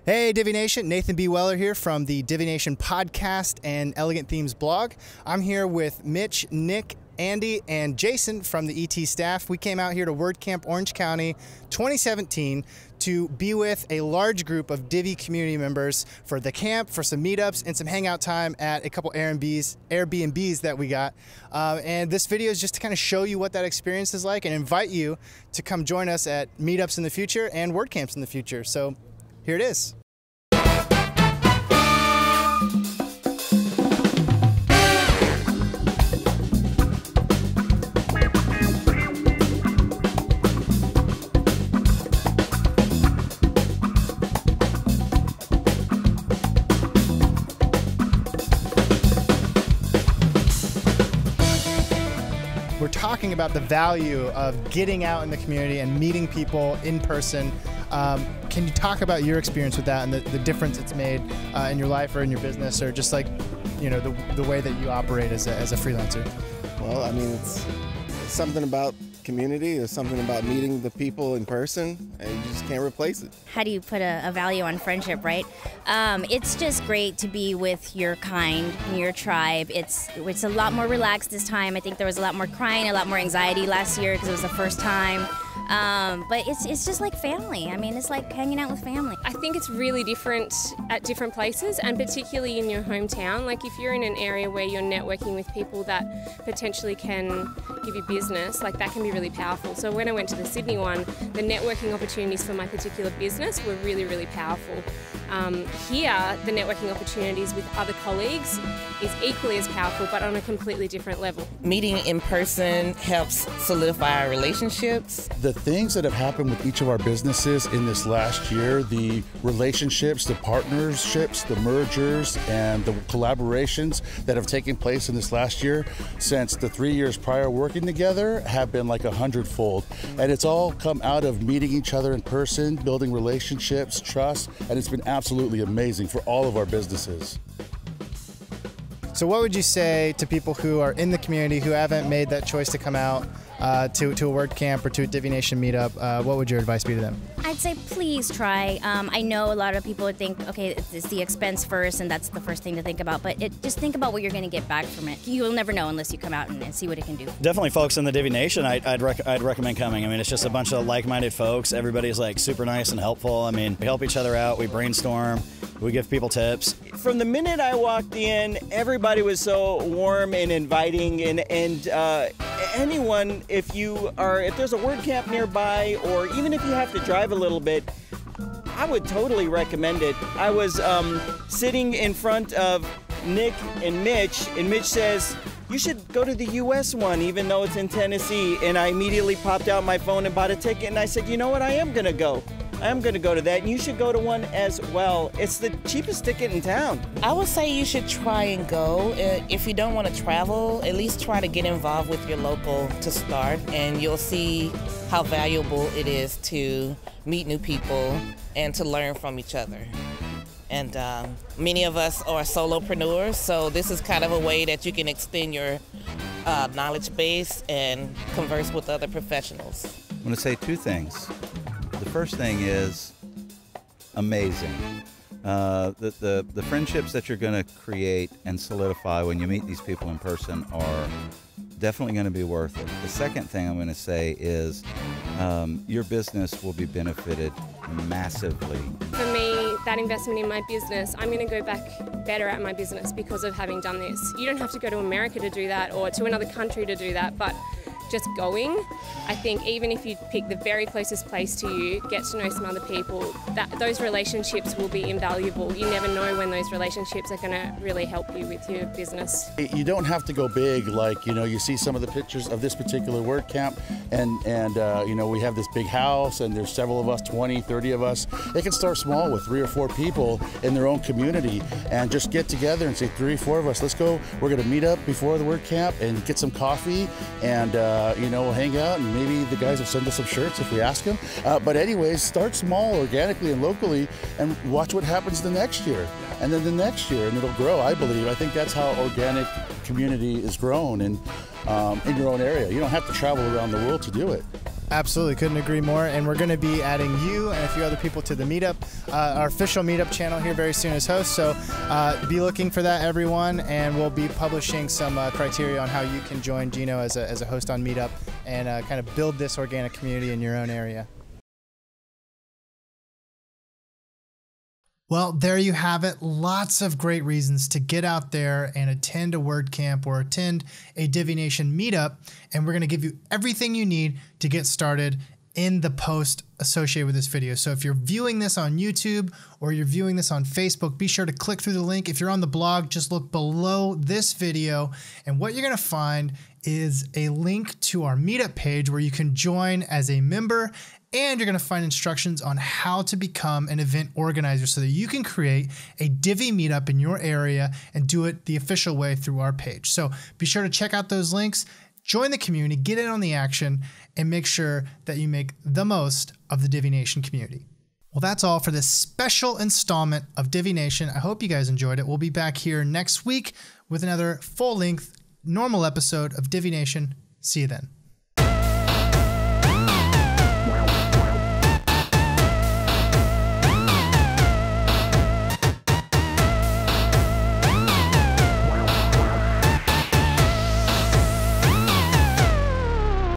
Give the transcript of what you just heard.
Hey Divi Nation, Nathan B. Weller here from the Divi Nation podcast and Elegant Themes blog. I'm here with Mitch, Nick, Andy, and Jason from the ET staff. We came out here to WordCamp Orange County 2017 to be with a large group of Divi community members for the camp, for some meetups, and some hangout time at a couple Airbnbs that we got. And this video is just to kind of show you what that experience is like and invite you to come join us at meetups in the future and WordCamps in the future. So here it is. We're talking about the value of getting out in the community and meeting people in person. Can you talk about your experience with that and the difference it's made in your life or in your business, or just like, you know, the way that you operate as a freelancer? Well, I mean, it's something about community. There's something about meeting the people in person, and you just can't replace it. How do you put a value on friendship, right? It's just great to be with your kind and your tribe. It's a lot more relaxed this time. I think there was a lot more crying, a lot more anxiety last year because it was the first time. But it's just like family. I mean, it's like hanging out with family. I think it's really different at different places, and particularly in your hometown. Like if you're in an area where you're networking with people that potentially can give you business, like that can be really powerful. So when I went to the Sydney one, the networking opportunities for my particular business were really, really powerful. Here, the networking opportunities with other colleagues is equally as powerful, but on a completely different level. Meeting in person helps solidify our relationships. The things that have happened with each of our businesses in this last year, the relationships, the partnerships, the mergers, and the collaborations that have taken place in this last year since the 3 years prior working together have been like 100-fold. And it's all come out of meeting each other in person, building relationships, trust, and it's been absolutely amazing for all of our businesses. So what would you say to people who are in the community who haven't made that choice to come out to a WordCamp or to a Divi Nation meetup? What would your advice be to them? I'd say please try. I know a lot of people would think, okay, it's the expense first, and that's the first thing to think about. But just think about what you're going to get back from it. You'll never know unless you come out and see what it can do. Definitely, folks in the Divi Nation, I'd recommend coming. I mean, it's just a bunch of like-minded folks. Everybody's like super nice and helpful. I mean, we help each other out. We brainstorm. We give people tips. From the minute I walked in, everybody was so warm and inviting, and anyone, if there's a WordCamp nearby, or even if you have to drive a little bit, I would totally recommend it. I was sitting in front of Nick and Mitch says, "You should go to the US one, even though it's in Tennessee." And I immediately popped out my phone and bought a ticket, and I said, you know what, I am gonna go to that, and you should go to one as well. It's the cheapest ticket in town. I would say you should try and go. If you don't want to travel, at least try to get involved with your local to start, and you'll see how valuable it is to meet new people and to learn from each other. And many of us are solopreneurs, so this is kind of a way that you can extend your knowledge base and converse with other professionals. I'm going to say two things. The first thing is amazing. The friendships that you're going to create and solidify when you meet these people in person are definitely going to be worth it. The second thing I'm going to say is your business will be benefited massively. For me, that investment in my business, I'm going to go back better at my business because of having done this. You don't have to go to America to do that or to another country to do that, but just going, I think even if you pick the very closest place to you, get to know some other people, those relationships will be invaluable. You never know when those relationships are going to really help you with your business. You don't have to go big, like, you know, you see some of the pictures of this particular WordCamp, and you know, we have this big house, and there's several of us, 20, 30 of us. They can start small with 3 or 4 people in their own community and just get together and say 3 or 4 of us, let's go, we're going to meet up before the WordCamp and get some coffee, and you know, we'll hang out, and maybe the guys will send us some shirts if we ask them. But anyways, start small, organically and locally, and watch what happens the next year, and then the next year, and it'll grow, I believe. I think that's how organic community is grown in your own area. You don't have to travel around the world to do it. Absolutely, couldn't agree more. And we're going to be adding you and a few other people to the meetup, our official meetup channel here very soon as hosts. So be looking for that, everyone. And we'll be publishing some criteria on how you can join Gino as a host on Meetup and kind of build this organic community in your own area. Well, there you have it. Lots of great reasons to get out there and attend a WordCamp or attend a Divi Nation meetup. And we're going to give you everything you need to get started in the post associated with this video. So if you're viewing this on YouTube or you're viewing this on Facebook, be sure to click through the link. If you're on the blog, just look below this video. And what you're going to find is a link to our meetup page where you can join as a member, and you're going to find instructions on how to become an event organizer so that you can create a Divi meetup in your area and do it the official way through our page. So be sure to check out those links, join the community, get in on the action, and make sure that you make the most of the Divi Nation community. Well, that's all for this special installment of Divi Nation. I hope you guys enjoyed it. We'll be back here next week with another full-length, normal episode of Divi Nation. See you then.